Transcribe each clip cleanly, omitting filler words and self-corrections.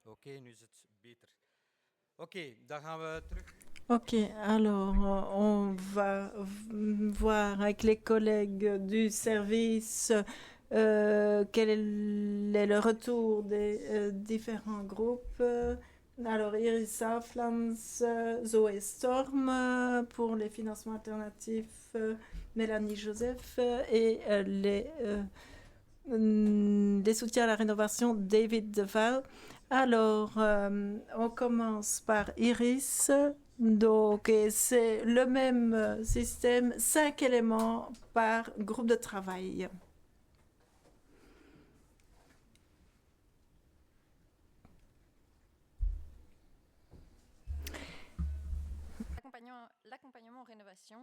Oké, nu is het beter. Oké, dan gaan we terug. Ok, alors on va voir avec les collègues du service quel est le retour des différents groupes. Alors Irissa, Flams, Zoé Storm pour les financements alternatifs, Mélanie Joseph et les soutiens à la rénovation, David Deval. Alors, on commence par Iris. Donc, c'est le même système, 5 éléments par groupe de travail. L'accompagnement en rénovation,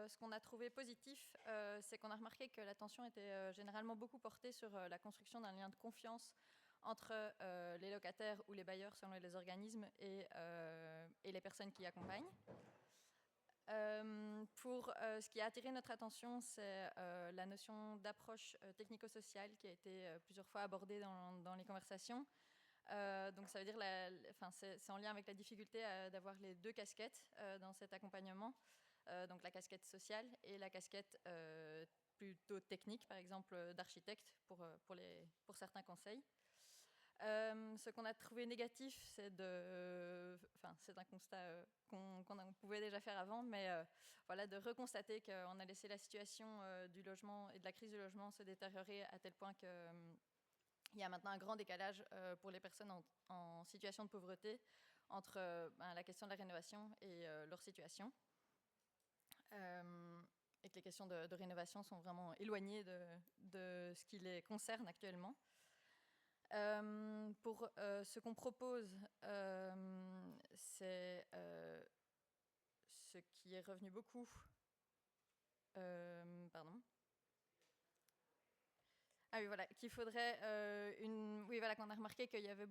ce qu'on a trouvé positif, c'est qu'on a remarqué que l'attention était généralement beaucoup portée sur la construction d'un lien de confiance entre les locataires ou les bailleurs selon les organismes et les personnes qui accompagnent. Pour ce qui a attiré notre attention, c'est la notion d'approche technico-sociale qui a été plusieurs fois abordée dans les conversations. Donc ça veut dire, c'est en lien avec la difficulté d'avoir les deux casquettes dans cet accompagnement, donc la casquette sociale et la casquette plutôt technique, par exemple d'architecte pour certains conseils. Ce qu'on a trouvé négatif, c'est un constat qu'on pouvait déjà faire avant, mais voilà, de reconstater qu'on a laissé la situation du logement et de la crise du logement se détériorer à tel point que il y a maintenant un grand décalage pour les personnes en situation de pauvreté entre la question de la rénovation et leur situation. Et que les questions de rénovation sont vraiment éloignées de ce qui les concerne actuellement. Pour ce qu'on propose, c'est ce qui est revenu beaucoup. Pardon. Ah oui, voilà, qu'il faudrait Oui, voilà, qu'on a remarqué qu'il y avait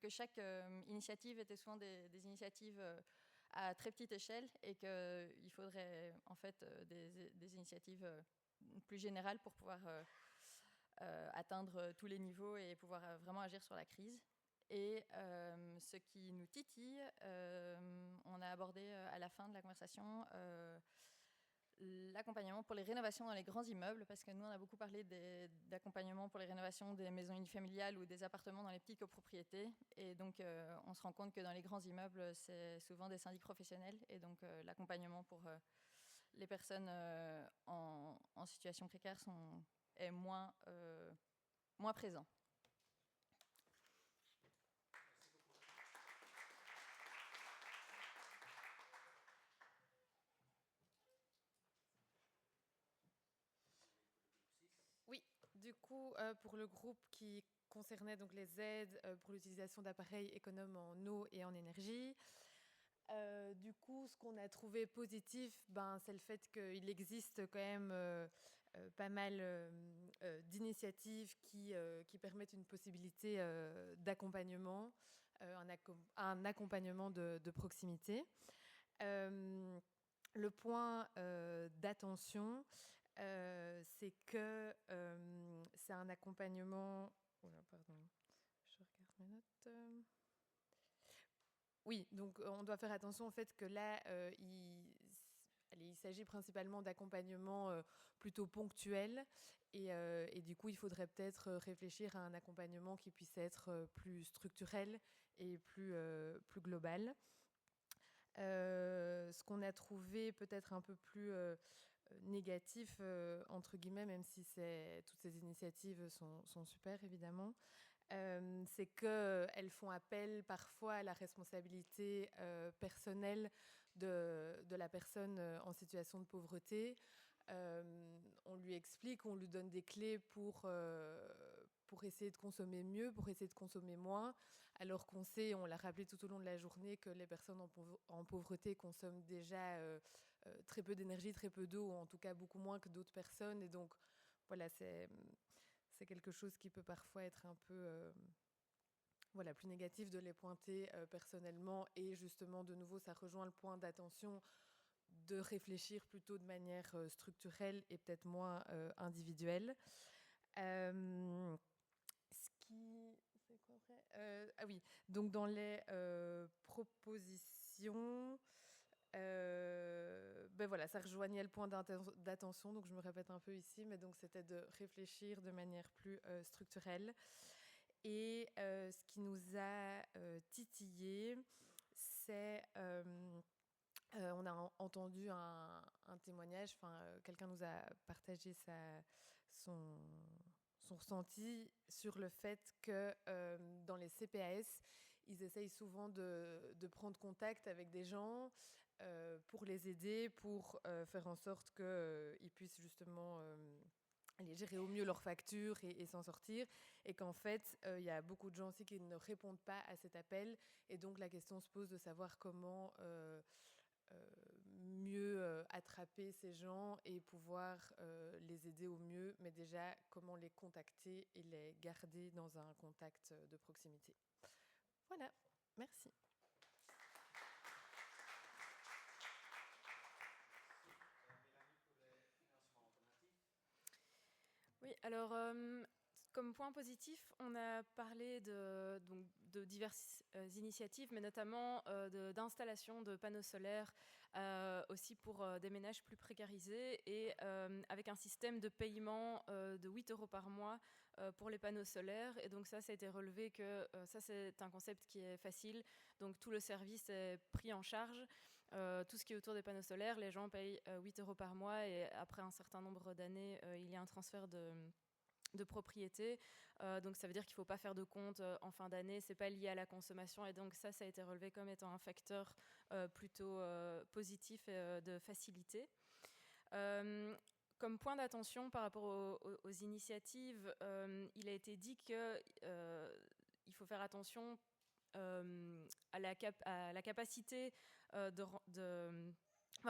que chaque initiative était souvent des initiatives à très petite échelle et qu'il faudrait en fait des initiatives plus générales pour pouvoir atteindre tous les niveaux et pouvoir vraiment agir sur la crise. Et ce qui nous titille, on a abordé à la fin de la conversation l'accompagnement pour les rénovations dans les grands immeubles, parce que nous, on a beaucoup parlé d'accompagnement pour les rénovations des maisons unifamiliales ou des appartements dans les petites copropriétés. Et donc, on se rend compte que dans les grands immeubles, c'est souvent des syndics professionnels. Et donc, l'accompagnement pour les personnes en situation précaire est moins présent. Oui, du coup, pour le groupe qui concernait donc les aides pour l'utilisation d'appareils économes en eau et en énergie, du coup, ce qu'on a trouvé positif, c'est le fait qu'il existe quand même pas mal d'initiatives qui permettent une possibilité d'accompagnement, un accompagnement de proximité. Le point d'attention, c'est que c'est un accompagnement... Oh là, pardon, je regarde mes notes. Oui, donc on doit faire attention au fait que là, il s'agit principalement d'accompagnement plutôt ponctuel et du coup, il faudrait peut-être réfléchir à un accompagnement qui puisse être plus structurel et plus global. Ce qu'on a trouvé peut-être un peu plus négatif, entre guillemets, même si toutes ces initiatives sont super, évidemment, c'est qu'elles font appel parfois à la responsabilité personnelle de la personne en situation de pauvreté. On lui explique, on lui donne des clés pour essayer de consommer mieux, pour essayer de consommer moins, alors qu'on sait, on l'a rappelé tout au long de la journée, que les personnes en pauvreté consomment déjà très peu d'énergie, très peu d'eau, ou en tout cas beaucoup moins que d'autres personnes. Et donc, voilà, c'est quelque chose qui peut parfois être un peu plus négatif de les pointer personnellement. Et justement, de nouveau, ça rejoint le point d'attention de réfléchir plutôt de manière structurelle et peut-être moins individuelle. oui, donc dans les propositions, ben voilà, ça rejoignait le point d'attention, donc je me répète un peu ici, mais donc c'était de réfléchir de manière plus structurelle. Et ce qui nous a titillé, c'est on a entendu un témoignage, quelqu'un nous a partagé son ressenti sur le fait que dans les CPAS, ils essayent souvent de prendre contact avec des gens pour les aider, pour faire en sorte qu'ils puissent justement aller gérer au mieux leurs factures et s'en sortir. Et qu'en fait, il y a beaucoup de gens aussi qui ne répondent pas à cet appel. Et donc, la question se pose de savoir comment mieux attraper ces gens et pouvoir les aider au mieux, mais déjà comment les contacter et les garder dans un contact de proximité. Voilà, merci. Oui, alors comme point positif, on a parlé de diverses initiatives, mais notamment d'installation de panneaux solaires aussi pour des ménages plus précarisés et avec un système de paiement de 8 € par mois pour les panneaux solaires. Et donc ça a été relevé que ça, c'est un concept qui est facile. Donc tout le service est pris en charge. Tout ce qui est autour des panneaux solaires, les gens payent 8 € par mois et après un certain nombre d'années, il y a un transfert de propriété. Donc ça veut dire qu'il ne faut pas faire de compte en fin d'année, ce n'est pas lié à la consommation et donc ça a été relevé comme étant un facteur plutôt positif et de facilité. Comme point d'attention par rapport aux initiatives, il a été dit qu'il faut faire attention à la capacité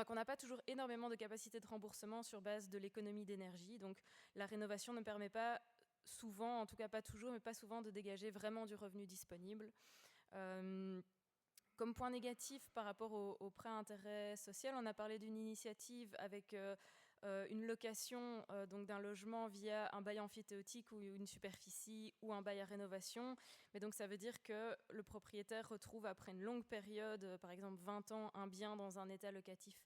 qu'on n'a pas toujours énormément de capacité de remboursement sur base de l'économie d'énergie. Donc la rénovation ne permet pas souvent, en tout cas pas toujours, mais pas souvent, de dégager vraiment du revenu disponible. Comme point négatif par rapport au prêt à intérêt social, on a parlé d'une initiative avec une location donc d'un logement via un bail amphithéotique ou une superficie ou un bail à rénovation. Mais donc ça veut dire que le propriétaire retrouve après une longue période, par exemple 20 ans, un bien dans un état locatif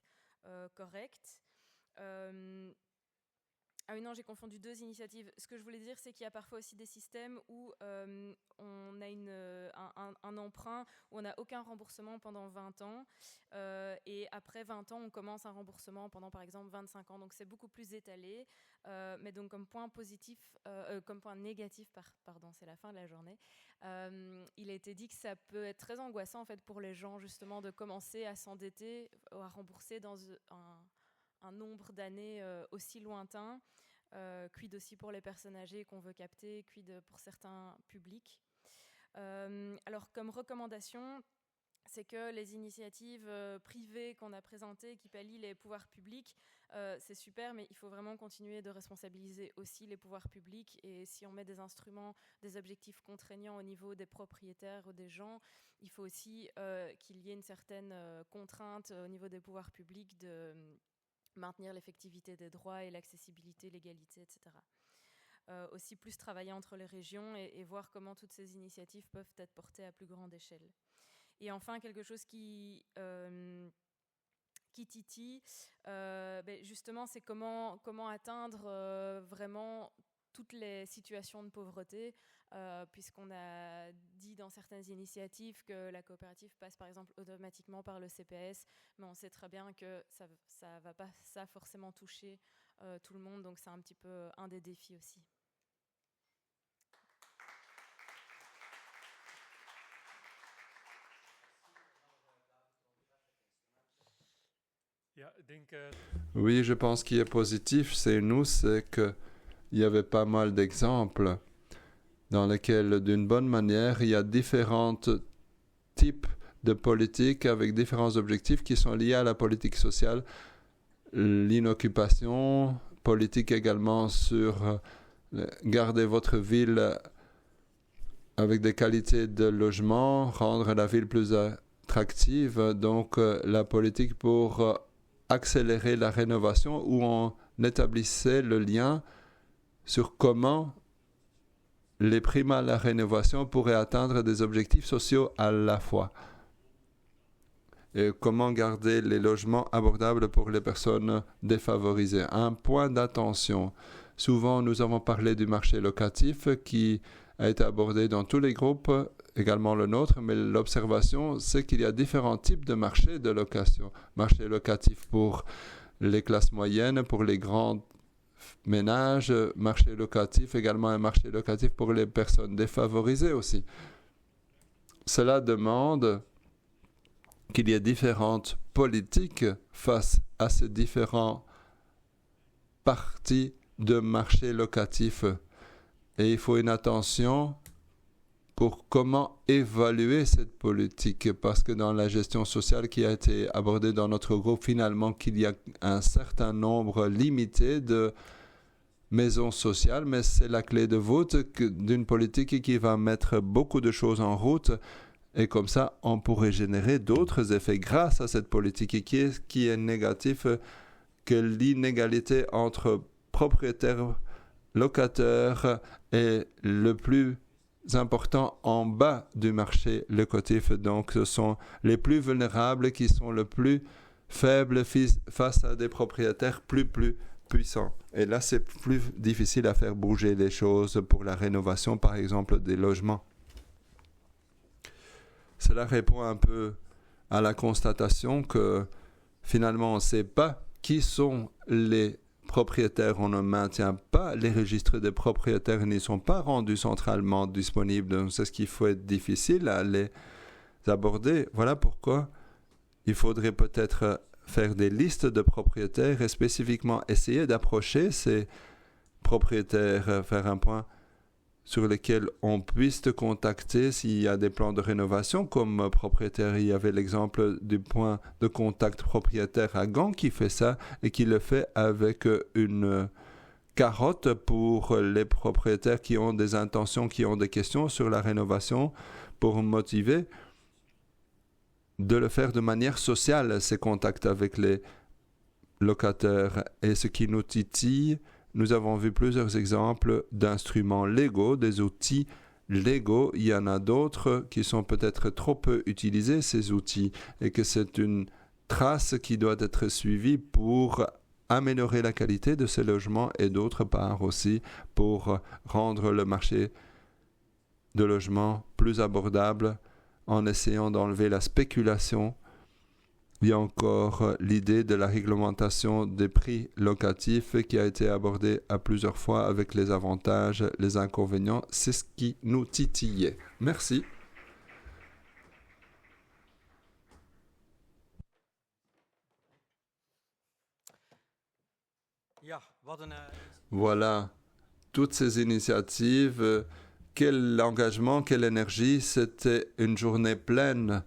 correct. Ah oui, non, j'ai confondu deux initiatives. Ce que je voulais dire, c'est qu'il y a parfois aussi des systèmes où on a un emprunt où on n'a aucun remboursement pendant 20 ans. Et après 20 ans, on commence un remboursement pendant, par exemple, 25 ans. Donc, c'est beaucoup plus étalé. Mais donc, comme point positif, comme point négatif, pardon, c'est la fin de la journée, il a été dit que ça peut être très angoissant, en fait, pour les gens, justement, de commencer à s'endetter, à rembourser dans un nombre d'années aussi lointain, quid aussi pour les personnes âgées qu'on veut capter, quid pour certains publics. Alors comme recommandation, c'est que les initiatives privées qu'on a présentées qui pallient les pouvoirs publics, c'est super, mais il faut vraiment continuer de responsabiliser aussi les pouvoirs publics. Et si on met des instruments, des objectifs contraignants au niveau des propriétaires ou des gens, il faut aussi qu'il y ait une certaine contrainte au niveau des pouvoirs publics de maintenir l'effectivité des droits et l'accessibilité, l'égalité, etc. Aussi plus travailler entre les régions et voir comment toutes ces initiatives peuvent être portées à plus grande échelle. Et enfin, quelque chose qui titille, justement, c'est comment atteindre vraiment toutes les situations de pauvreté, puisqu'on a dit dans certaines initiatives que la coopérative passe par exemple automatiquement par le CPAS, mais on sait très bien que ça ne va pas forcément toucher tout le monde, donc c'est un petit peu un des défis aussi. Oui, je pense qu'il est positif, c'est qu'il y avait pas mal d'exemples dans lesquels, d'une bonne manière, il y a différents types de politiques avec différents objectifs qui sont liés à la politique sociale, l'inoccupation, politique également sur garder votre ville avec des qualités de logement, rendre la ville plus attractive, donc la politique pour accélérer la rénovation où on établissait le lien sur comment les primes à la rénovation pourraient atteindre des objectifs sociaux à la fois. Et comment garder les logements abordables pour les personnes défavorisées. Un point d'attention. Souvent, nous avons parlé du marché locatif qui a été abordé dans tous les groupes, également le nôtre, mais l'observation, c'est qu'il y a différents types de marchés de location. Marché locatif pour les classes moyennes, pour les grands ménages, marché locatif, également un marché locatif pour les personnes défavorisées aussi. Cela demande qu'il y ait différentes politiques face à ces différents parties de marché locatif. Et il faut une attention pour comment évaluer cette politique, parce que dans la gestion sociale qui a été abordée dans notre groupe, finalement, qu'il y a un certain nombre limité de maisons sociales, mais c'est la clé de voûte d'une politique qui va mettre beaucoup de choses en route. Et comme ça, on pourrait générer d'autres effets grâce à cette politique qui est négatif que l'inégalité entre propriétaires, locataires est le plus important en bas du marché locatif. Donc, ce sont les plus vulnérables qui sont le plus faibles face à des propriétaires plus puissants. Et là, c'est plus difficile à faire bouger les choses pour la rénovation, par exemple, des logements. Cela répond un peu à la constatation que finalement on ne sait pas qui sont les propriétaires. On ne maintient pas les registres des propriétaires, ils ne sont pas rendus centralement disponibles. Donc c'est ce qui fait difficile à les aborder. Voilà pourquoi il faudrait peut-être faire des listes de propriétaires et spécifiquement essayer d'approcher ces propriétaires, faire un point sur lesquels on puisse te contacter s'il y a des plans de rénovation. Comme propriétaire, il y avait l'exemple du point de contact propriétaire à Gand qui fait ça et qui le fait avec une carotte pour les propriétaires qui ont des intentions, qui ont des questions sur la rénovation, pour motiver de le faire de manière sociale, ces contacts avec les locataires. Et ce qui nous titille, nous avons vu plusieurs exemples d'instruments légaux, des outils légaux. Il y en a d'autres qui sont peut-être trop peu utilisés, ces outils, et que c'est une trace qui doit être suivie pour améliorer la qualité de ces logements et d'autre part aussi pour rendre le marché de logement plus abordable en essayant d'enlever la spéculation. Il y a encore l'idée de la réglementation des prix locatifs qui a été abordée à plusieurs fois avec les avantages, les inconvénients. C'est ce qui nous titillait. Merci. Voilà, toutes ces initiatives, quel engagement, quelle énergie. C'était une journée pleine.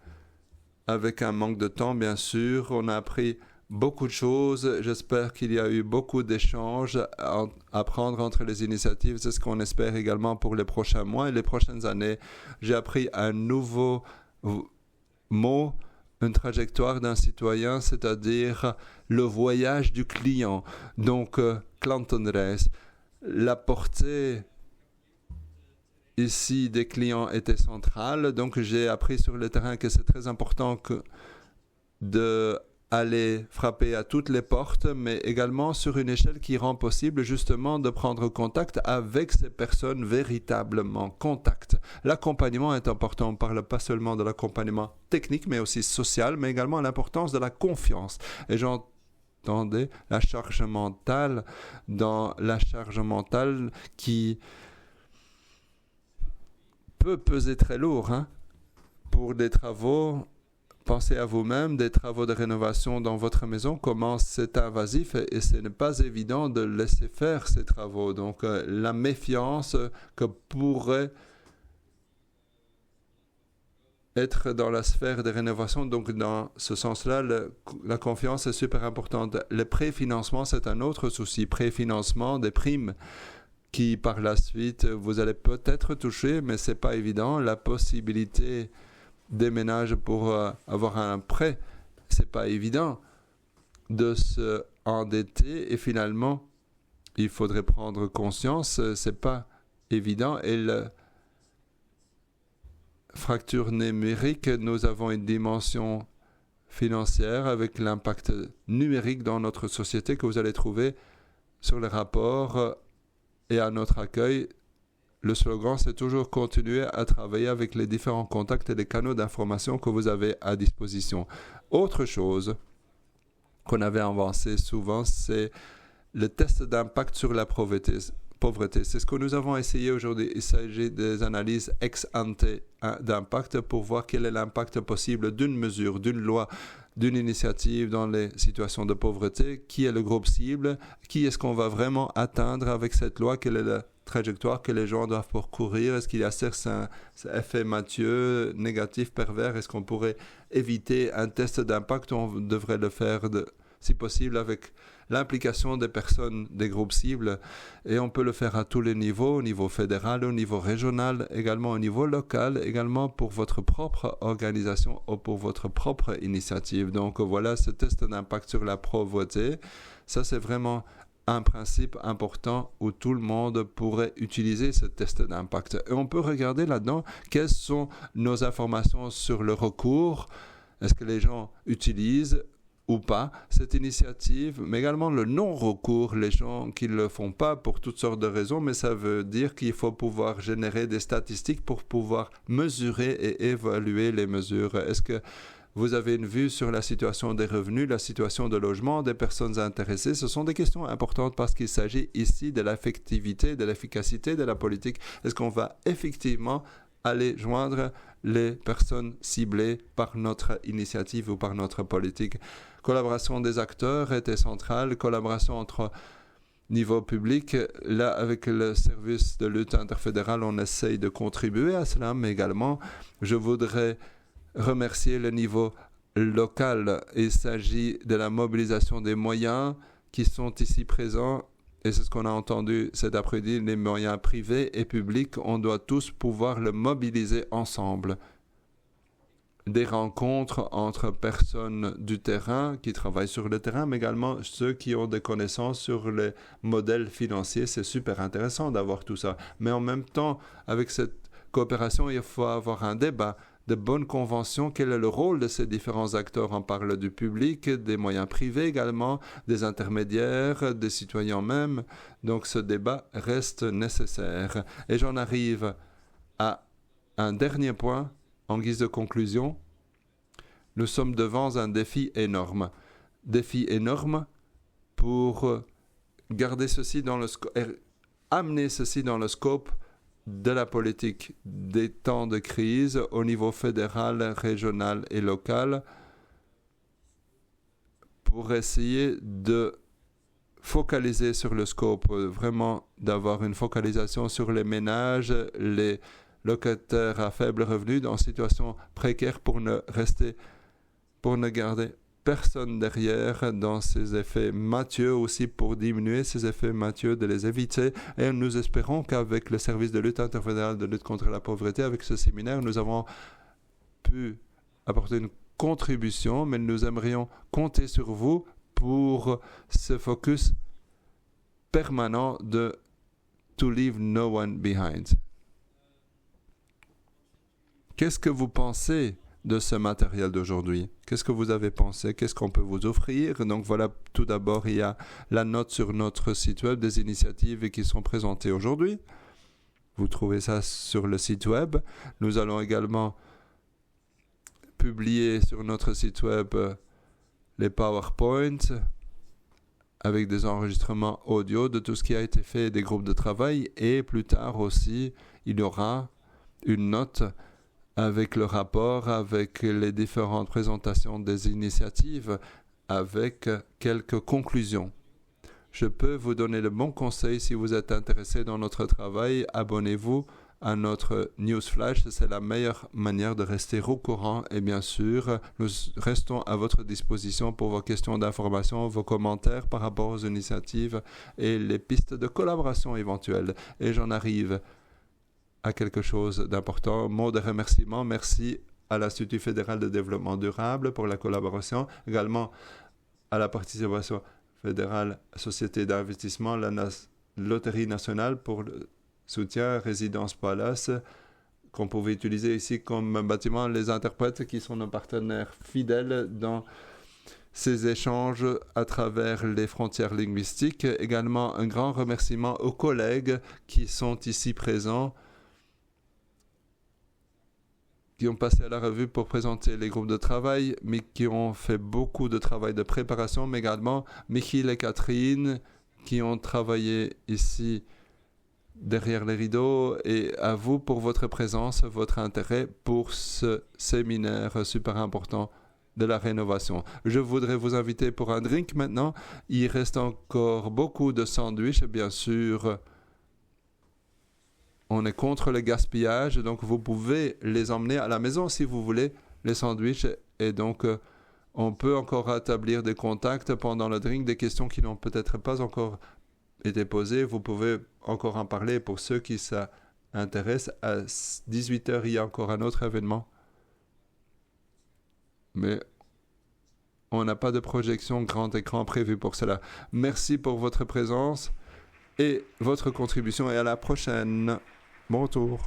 Avec un manque de temps, bien sûr, on a appris beaucoup de choses. J'espère qu'il y a eu beaucoup d'échanges à prendre entre les initiatives. C'est ce qu'on espère également pour les prochains mois et les prochaines années. J'ai appris un nouveau mot, une trajectoire d'un citoyen, c'est-à-dire le voyage du client. Donc, klantenreis, la portée ici des clients était centrale, donc j'ai appris sur le terrain que c'est très important d'aller frapper à toutes les portes, mais également sur une échelle qui rend possible justement de prendre contact avec ces personnes véritablement. Contact. L'accompagnement est important, on ne parle pas seulement de l'accompagnement technique, mais aussi social, mais également l'importance de la confiance. Et j'entendais la charge mentale, dans la charge mentale qui peut peser très lourd pour des travaux. Pensez à vous-même, des travaux de rénovation dans votre maison, comment c'est invasif et ce n'est pas évident de laisser faire ces travaux. Donc la méfiance que pourrait être dans la sphère des rénovations, donc dans ce sens-là, la confiance est super importante. Le préfinancement, c'est un autre souci. Préfinancement des primes qui par la suite, vous allez peut-être toucher, mais ce n'est pas évident. La possibilité des ménages pour avoir un prêt, ce n'est pas évident de se endetter. Et finalement, il faudrait prendre conscience, ce n'est pas évident. Et la fracture numérique, nous avons une dimension financière avec l'impact numérique dans notre société que vous allez trouver sur les rapports et à notre accueil. Le slogan, c'est toujours continuer à travailler avec les différents contacts et les canaux d'information que vous avez à disposition. Autre chose qu'on avait avancé souvent, c'est le test d'impact sur la pauvreté. C'est ce que nous avons essayé aujourd'hui. Il s'agit des analyses ex ante d'impact pour voir quel est l'impact possible d'une mesure, d'une loi, d'une initiative dans les situations de pauvreté, qui est le groupe cible, qui est-ce qu'on va vraiment atteindre avec cette loi, quelle est la trajectoire que les gens doivent parcourir, est-ce qu'il y a certains effets mafieux, négatifs, pervers, est-ce qu'on pourrait éviter un test d'impact, on devrait le faire si possible avec l'implication des personnes, des groupes cibles, et on peut le faire à tous les niveaux, au niveau fédéral, au niveau régional, également au niveau local, également pour votre propre organisation ou pour votre propre initiative. Donc voilà, ce test d'impact sur la pauvreté, ça c'est vraiment un principe important où tout le monde pourrait utiliser ce test d'impact. Et on peut regarder là-dedans quelles sont nos informations sur le recours, est-ce que les gens utilisent ou pas cette initiative, mais également le non-recours, les gens qui ne le font pas pour toutes sortes de raisons, mais ça veut dire qu'il faut pouvoir générer des statistiques pour pouvoir mesurer et évaluer les mesures. Est-ce que vous avez une vue sur la situation des revenus, la situation de logement, des personnes intéressées? Ce sont des questions importantes parce qu'il s'agit ici de l'effectivité, de l'efficacité de la politique. Est-ce qu'on va effectivement aller joindre les personnes ciblées par notre initiative ou par notre politique? Collaboration des acteurs était centrale, collaboration entre niveau public. Là, avec le service de lutte interfédérale, on essaye de contribuer à cela, mais également, je voudrais remercier le niveau local. Il s'agit de la mobilisation des moyens qui sont ici présents. Et c'est ce qu'on a entendu cet après-midi, les moyens privés et publics, on doit tous pouvoir le mobiliser ensemble. Des rencontres entre personnes du terrain qui travaillent sur le terrain, mais également ceux qui ont des connaissances sur les modèles financiers. C'est super intéressant d'avoir tout ça. Mais en même temps, avec cette coopération, il faut avoir un débat, de bonnes conventions. Quel est le rôle de ces différents acteurs? On parle du public, des moyens privés également, des intermédiaires, des citoyens même. Donc ce débat reste nécessaire. Et j'en arrive à un dernier point en guise de conclusion. Nous sommes devant un défi énorme. Défi énorme pour garder ceci dans le amener ceci dans le scope de la politique des temps de crise au niveau fédéral, régional et local pour essayer de focaliser sur le scope, vraiment d'avoir une focalisation sur les ménages, les locataires à faible revenu dans situation précaire pour ne garder personne derrière dans ces effets mafieux, aussi pour diminuer ces effets mafieux, de les éviter. Et nous espérons qu'avec le service de lutte interfédérale de lutte contre la pauvreté, avec ce séminaire, nous avons pu apporter une contribution, mais nous aimerions compter sur vous pour ce focus permanent de to leave no one behind. Qu'est-ce que vous pensez de ce matériel d'aujourd'hui? Qu'est-ce que vous avez pensé? Qu'est-ce qu'on peut vous offrir? Donc voilà, tout d'abord, il y a la note sur notre site web des initiatives qui sont présentées aujourd'hui. Vous trouvez ça sur le site web. Nous allons également publier sur notre site web les PowerPoints avec des enregistrements audio de tout ce qui a été fait, des groupes de travail. Et plus tard aussi, il y aura une note avec le rapport, avec les différentes présentations des initiatives, avec quelques conclusions. Je peux vous donner le bon conseil si vous êtes intéressé dans notre travail. Abonnez-vous à notre newsflash, c'est la meilleure manière de rester au courant. Et bien sûr, nous restons à votre disposition pour vos questions d'information, vos commentaires par rapport aux initiatives et les pistes de collaboration éventuelles. Et j'en arrive à quelque chose d'important. Mot de remerciement. Merci à l'Institut fédéral de développement durable pour la collaboration. Également à la participation fédérale, Société d'investissement, la Loterie nationale pour soutien, Résidence Palace, qu'on pouvait utiliser ici comme bâtiment, les interprètes qui sont nos partenaires fidèles dans ces échanges à travers les frontières linguistiques. Également, un grand remerciement aux collègues qui sont ici présents, qui ont passé à la revue pour présenter les groupes de travail, mais qui ont fait beaucoup de travail de préparation, mais également Michiel et Catherine, qui ont travaillé ici derrière les rideaux, et à vous pour votre présence, votre intérêt pour ce séminaire super important de la rénovation. Je voudrais vous inviter pour un drink maintenant. Il reste encore beaucoup de sandwichs, bien sûr. On est contre le gaspillage, donc vous pouvez les emmener à la maison si vous voulez, les sandwichs, et donc on peut encore établir des contacts pendant le drink, des questions qui n'ont peut-être pas encore été posées. Vous pouvez encore en parler pour ceux qui s'intéressent. À 18h, il y a encore un autre événement. Mais on n'a pas de projection grand écran prévue pour cela. Merci pour votre présence et votre contribution, et à la prochaine. Bon retour.